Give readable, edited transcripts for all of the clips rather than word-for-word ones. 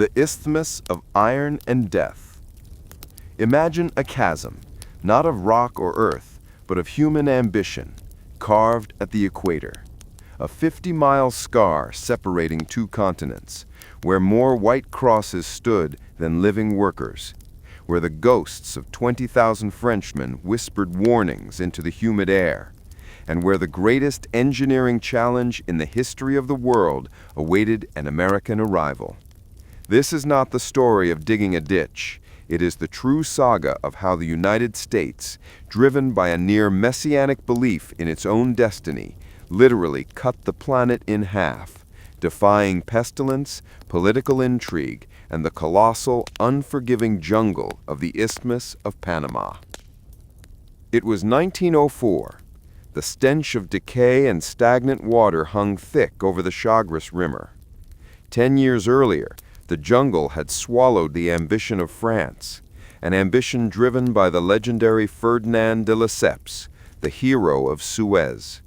The Isthmus of Iron and Death. Imagine a chasm, not of rock or earth, but of human ambition, carved at the equator. A 50-mile scar separating two continents, where more white crosses stood than living workers, where the ghosts of 20,000 Frenchmen whispered warnings into the humid air, and where the greatest engineering challenge in the history of the world awaited an American arrival. This is not the story of digging a ditch. It is the true saga of how the United States, driven by a near-messianic belief in its own destiny, literally cut the planet in half, defying pestilence, political intrigue, and the colossal, unforgiving jungle of the Isthmus of Panama. It was 1904. The stench of decay and stagnant water hung thick over the Chagres River. 10 years earlier, the jungle had swallowed the ambition of France, an ambition driven by the legendary Ferdinand de Lesseps, the hero of Suez.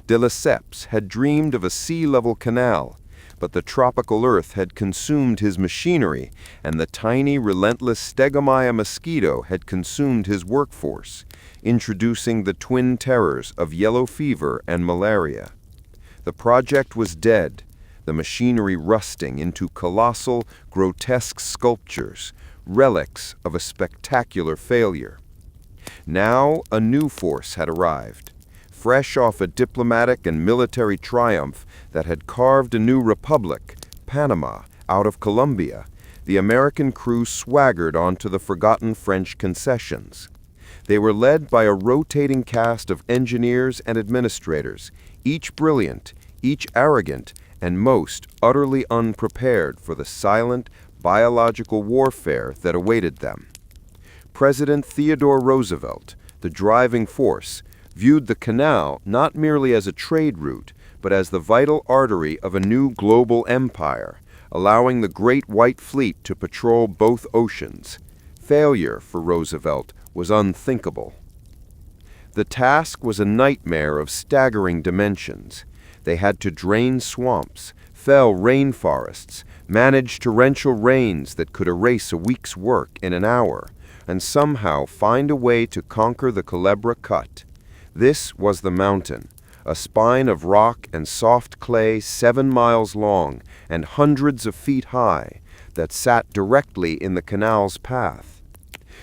De Lesseps had dreamed of a sea-level canal, but the tropical earth had consumed his machinery, and the tiny, relentless Stegomyia mosquito had consumed his workforce, introducing the twin terrors of yellow fever and malaria. The project was dead, the machinery rusting into colossal, grotesque sculptures, relics of a spectacular failure. Now a new force had arrived, fresh off a diplomatic and military triumph that had carved a new republic, Panama, out of Colombia. The American crew swaggered onto the forgotten French concessions. They were led by a rotating cast of engineers and administrators, each brilliant, each arrogant, and most utterly unprepared for the silent, biological warfare that awaited them. President Theodore Roosevelt, the driving force, viewed the canal not merely as a trade route, but as the vital artery of a new global empire, allowing the Great White Fleet to patrol both oceans. Failure for Roosevelt was unthinkable. The task was a nightmare of staggering dimensions. They had to drain swamps, fell rainforests, manage torrential rains that could erase a week's work in an hour, and somehow find a way to conquer the Culebra Cut. This was the mountain, a spine of rock and soft clay 7 miles long and hundreds of feet high, that sat directly in the canal's path.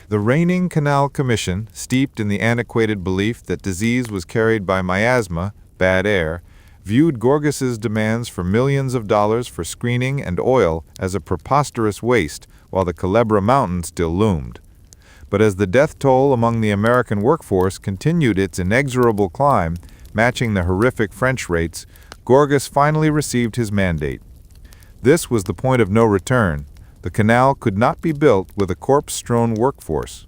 The reigning Canal Commission, steeped in the antiquated belief that disease was carried by miasma, bad air, viewed Gorges's demands for millions of dollars for screening and oil as a preposterous waste, while the Culebra Mountain still loomed. But as the death toll among the American workforce continued its inexorable climb, matching the horrific French rates, Gorges finally received his mandate. This was the point of no return. The canal could not be built with a corpse-strewn workforce.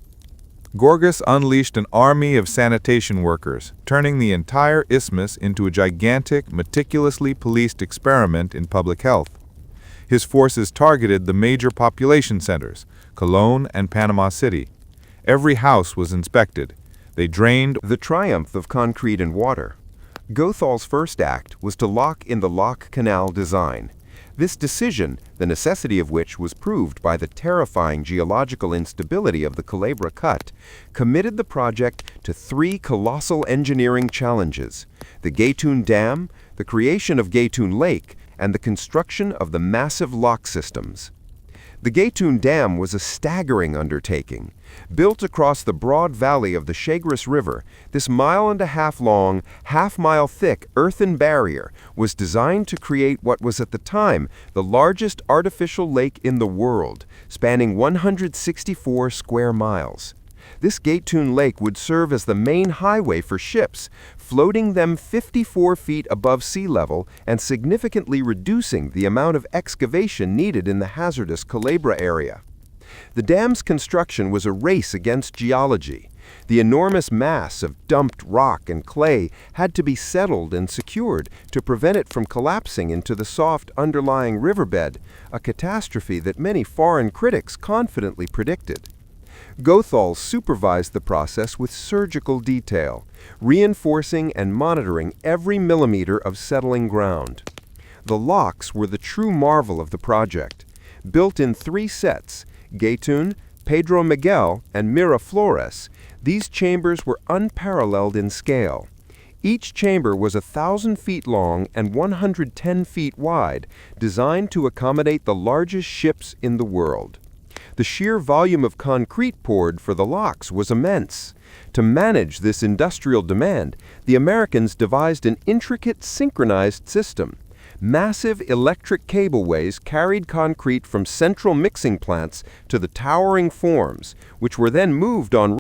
Gorges unleashed an army of sanitation workers, turning the entire isthmus into a gigantic, meticulously policed experiment in public health. His forces targeted the major population centers, Cologne and Panama City. Every house was inspected. They drained the triumph of concrete and water. Gothal's first act was to lock in the lock canal design. This decision, the necessity of which was proved by the terrifying geological instability of the Culebra Cut, committed the project to 3 colossal engineering challenges: the Gatun Dam, the creation of Gatun Lake, and the construction of the massive lock systems. The Gatun Dam was a staggering undertaking. Built across the broad valley of the Chagres River, this 1.5 mile long, half-mile thick earthen barrier was designed to create what was at the time the largest artificial lake in the world, spanning 164 square miles. This Gatun Lake would serve as the main highway for ships, floating them 54 feet above sea level and significantly reducing the amount of excavation needed in the hazardous Culebra area. The dam's construction was a race against geology. The enormous mass of dumped rock and clay had to be settled and secured to prevent it from collapsing into the soft underlying riverbed, a catastrophe that many foreign critics confidently predicted. Gothal supervised the process with surgical detail, reinforcing and monitoring every millimeter of settling ground. The locks were the true marvel of the project. Built in 3 sets, Gatun, Pedro Miguel, and Miraflores, these chambers were unparalleled in scale. Each chamber was 1,000 feet long and 110 feet wide, designed to accommodate the largest ships in the world. The sheer volume of concrete poured for the locks was immense. To manage this industrial demand, the Americans devised an intricate synchronized system. Massive electric cableways carried concrete from central mixing plants to the towering forms, which were then moved on